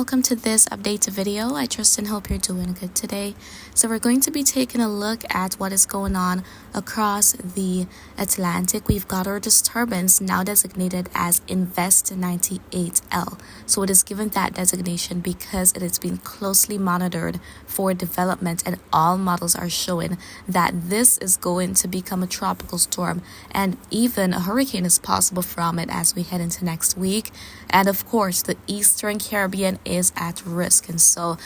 welcome to this update video. I trust and hope you're doing good today. So we're going to be taking a look at what is going on across the Atlantic. We've got our disturbance now designated as Invest 98L. So it is given that designation because it has been closely monitored for development, and all models are showing that this is going to become a tropical storm, and even a hurricane is possible from it as we head into next week. And of course, the Eastern Caribbean is at risk. And so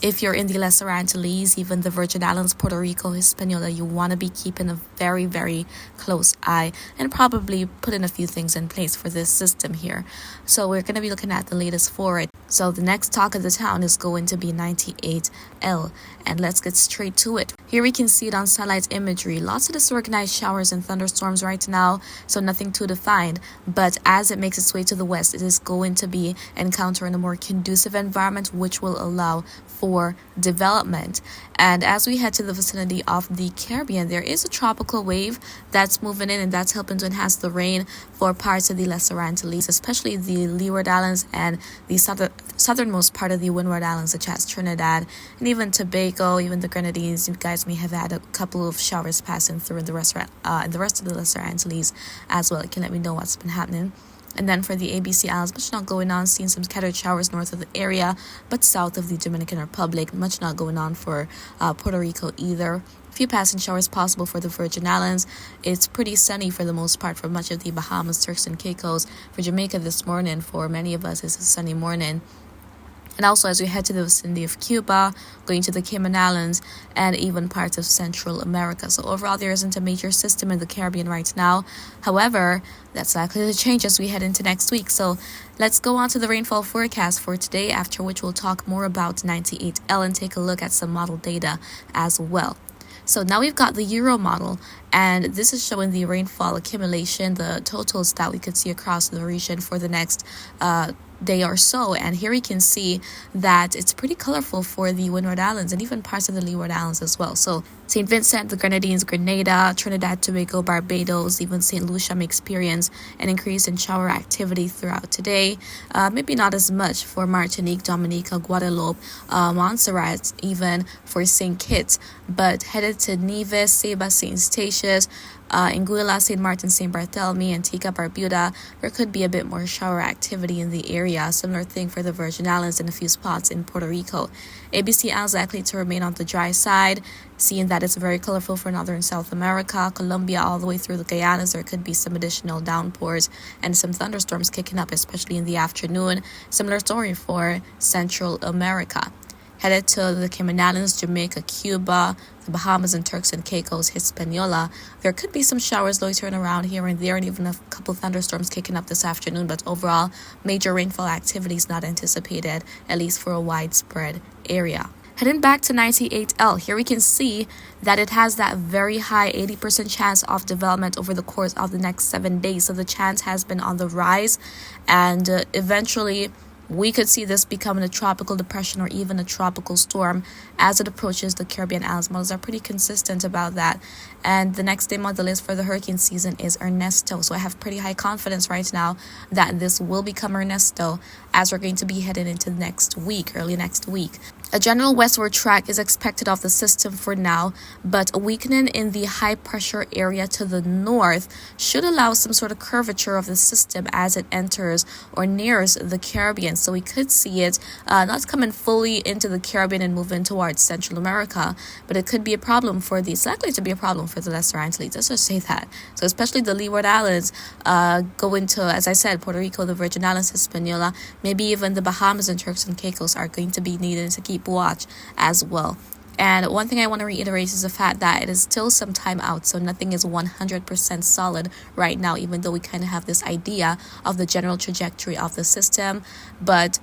if you're in the Lesser Antilles, even the Virgin Islands, Puerto Rico, Hispaniola, you want to be keeping a very, very close eye and probably putting a few things in place for this system here. So we're going to be looking at the latest for it. So the next talk of the town is going to be 98L, and let's get straight to it. Here we can see it on satellite imagery. Lots of disorganized showers and thunderstorms right now, so nothing too defined. But as it makes its way to the west, it is going to be encountering a more conducive environment, which will allow for development. And as we head to the vicinity of the Caribbean, there is a tropical wave that's moving in, and that's helping to enhance the rain for parts of the Lesser Antilles, especially the Leeward Islands and the southernmost part of the Windward Islands, such as Trinidad and even Tobago, even the Grenadines. You guys may have had a couple of showers passing through in the rest of the Lesser Antilles as well. You can let me know what's been happening. And then for the ABC Islands, much not going on, seeing some scattered showers north of the area, but south of the Dominican Republic, much not going on for Puerto Rico either. A few passing showers possible for the Virgin Islands. It's pretty sunny for the most part for much of the Bahamas, Turks and Caicos. For Jamaica this morning, for many of us, it's a sunny morning. And also as we head to the vicinity of Cuba, going to the Cayman Islands, and even parts of Central America. So overall, there isn't a major system in the Caribbean right now. However, that's likely to change as we head into next week. So let's go on to the rainfall forecast for today, after which we'll talk more about 98L and take a look at some model data as well. So now we've got the Euro model, and this is showing the rainfall accumulation, the totals that we could see across the region for the next day or so. And here we can see that it's pretty colorful for the Windward Islands and even parts of the Leeward Islands as well. So St. Vincent, the Grenadines, Grenada, Trinidad, Tobago, Barbados, even St. Lucia may experience an increase in shower activity throughout today. Maybe not as much for Martinique, Dominica, Guadeloupe, Montserrat, even for St. Kitts, but headed to Nevis, Saba, St. Eustatius, Anguilla, St. Martin, St. Barthélemy, Antigua, Barbuda, there could be a bit more shower activity in the area. Similar thing for the Virgin Islands and a few spots in Puerto Rico. ABC Islands likely to remain on the dry side, seeing that it's very colorful for Northern South America. Colombia all the way through the Guyanas, there could be some additional downpours and some thunderstorms kicking up, especially in the afternoon. Similar story for Central America. Headed to the Cayman Islands, Jamaica, Cuba, the Bahamas and Turks and Caicos, Hispaniola. There could be some showers loitering around here and there, and even a couple of thunderstorms kicking up this afternoon. But overall, major rainfall activity is not anticipated, at least for a widespread area. Heading back to 98L, here we can see that it has that very high 80% chance of development over the course of the next 7 days. So the chance has been on the rise, and eventually we could see this becoming a tropical depression or even a tropical storm as it approaches the Caribbean Islands. Models are pretty consistent about that. And the next day model list for the hurricane season is Ernesto. So I have pretty high confidence right now that this will become Ernesto as we're going to be headed into next week, early next week. A general westward track is expected of the system for now, but a weakening in the high pressure area to the north should allow some sort of curvature of the system as it enters or nears the Caribbean. So we could see it not coming fully into the Caribbean and moving towards Central America, but it could be a problem for it's likely to be a problem for the Lesser Antilles. Let's just say that. So especially the Leeward Islands, going to, as I said, Puerto Rico, the Virgin Islands, Hispaniola, maybe even the Bahamas and Turks and Caicos are going to be needed to keep watch as well. And one thing I want to reiterate is the fact that it is still some time out, so nothing is 100% solid right now, even though we kind of have this idea of the general trajectory of the system. But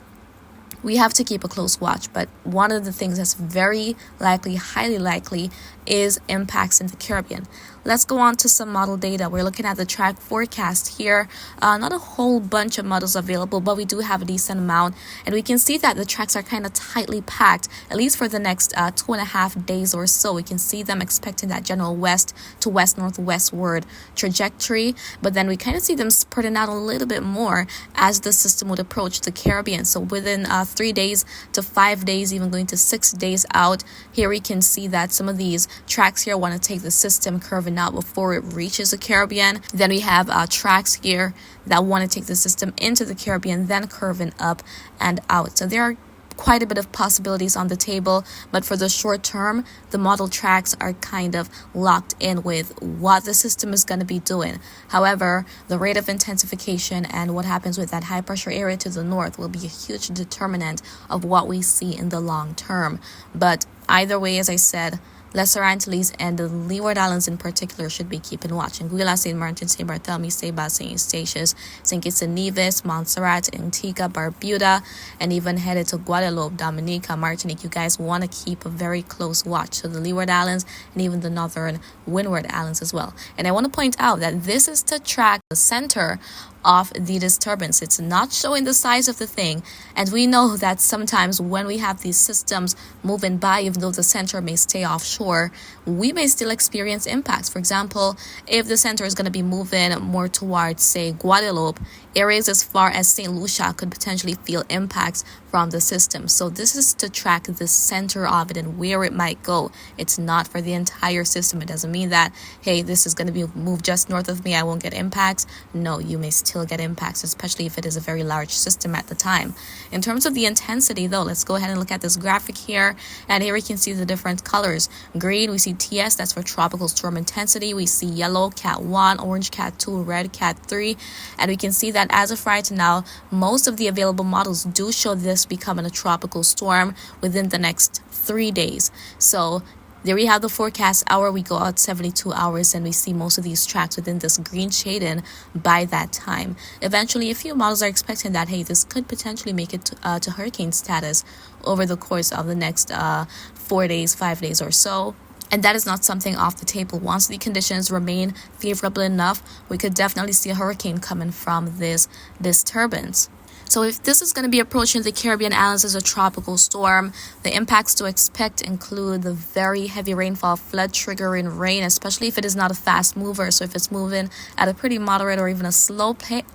we have to keep a close watch. But one of the things that's very likely, highly likely, is impacts in the Caribbean. let's go on to some model data. We're looking at the track forecast here. Not a whole bunch of models available, but we do have a decent amount, and we can see that the tracks are kind of tightly packed, at least for the next 2.5 days or so. We can see them expecting that general west to west northwestward trajectory, but then we kind of see them spreading out a little bit more as the system would approach the Caribbean. So within 3 days to 5 days, even going to 6 days out, here we can see that some of these tracks here want to take the system curving out before it reaches the Caribbean. Then we have tracks here that want to take the system into the Caribbean, then curving up and out. So there are quite a bit of possibilities on the table, but for the short term, the model tracks are kind of locked in with what the system is going to be doing. However, the rate of intensification and what happens with that high pressure area to the north will be a huge determinant of what we see in the long term. But either way, as I said, Lesser Antilles and the Leeward Islands in particular should be keeping watch. Anguilla, St. Martin, St. Barthélemy, St. Bas, St. Eustatius, St. Kitts and Nevis, Montserrat, Antigua, Barbuda, and even headed to Guadeloupe, Dominica, Martinique. You guys want to keep a very close watch to the Leeward Islands and even the northern Windward Islands as well. And I want to point out that this is to track the center of the disturbance. It's not showing the size of the thing, and we know that sometimes when we have these systems moving by, even though the center may stay offshore, we may still experience impacts. For example, if the center is going to be moving more towards, say, Guadeloupe, areas as far as St. Lucia could potentially feel impacts from the system. So this is to track the center of it and where it might go. It's not for the entire system. It doesn't mean that, hey, this is going to be moved just north of me, I won't get impacts. No, you may still get impacts, especially if it is a very large system at the time. In terms of the intensity, though, let's go ahead and look at this graphic here. And here we can see the different colors. Green, we see TS, that's for tropical storm intensity. We see yellow, Cat 1, orange, Cat 2, red, Cat 3. And we can see that as of right now, most of the available models do show this becoming a tropical storm within the next 3 days. So there we have the forecast hour. We go out 72 hours and we see most of these tracks within this green shading by that time. Eventually, a few models are expecting that, hey, this could potentially make it to hurricane status over the course of the next 4 days, 5 days or so. And that is not something off the table. Once the conditions remain favorable enough, we could definitely see a hurricane coming from this disturbance. So if this is going to be approaching the Caribbean islands as a tropical storm, the impacts to expect include the very heavy rainfall, flood triggering rain, especially if it is not a fast mover. So if it's moving at a pretty moderate or even a slow pace,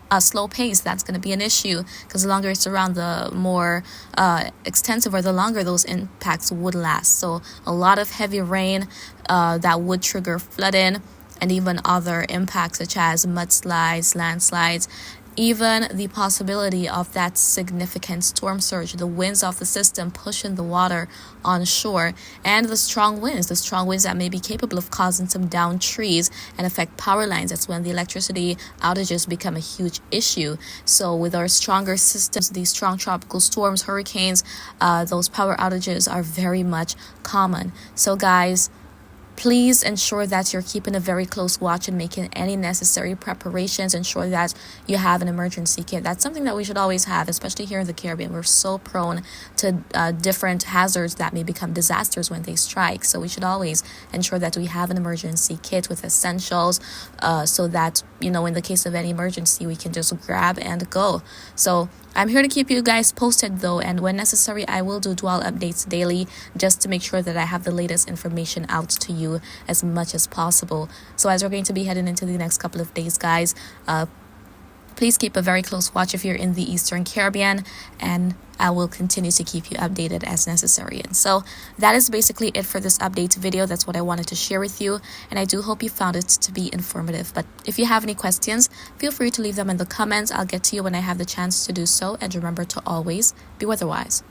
that's going to be an issue, because the longer it's around, the more extensive or the longer those impacts would last. So a lot of heavy rain that would trigger flooding and even other impacts such as mudslides, landslides, even the possibility of that significant storm surge, the winds of the system pushing the water on shore, and the strong winds that may be capable of causing some downed trees and affect power lines. That's when the electricity outages become a huge issue. So with our stronger systems, these strong tropical storms, hurricanes, those power outages are very much common. So guys, please ensure that you're keeping a very close watch and making any necessary preparations. Ensure that you have an emergency kit. That's something that we should always have, especially here in the Caribbean. We're so prone to different hazards that may become disasters when they strike. So we should always ensure that we have an emergency kit with essentials so that, in the case of any emergency, we can just grab and go. So I'm here to keep you guys posted, though, and when necessary, I will do dwell updates daily just to make sure that I have the latest information out to you as much as possible. So as we're going to be heading into the next couple of days, guys, please keep a very close watch if you're in the Eastern Caribbean, and I will continue to keep you updated as necessary. And so that is basically it for this update video. That's what I wanted to share with you, and I do hope you found it to be informative. But if you have any questions, feel free to leave them in the comments. I'll get to you when I have the chance to do so, and remember to always be weatherwise.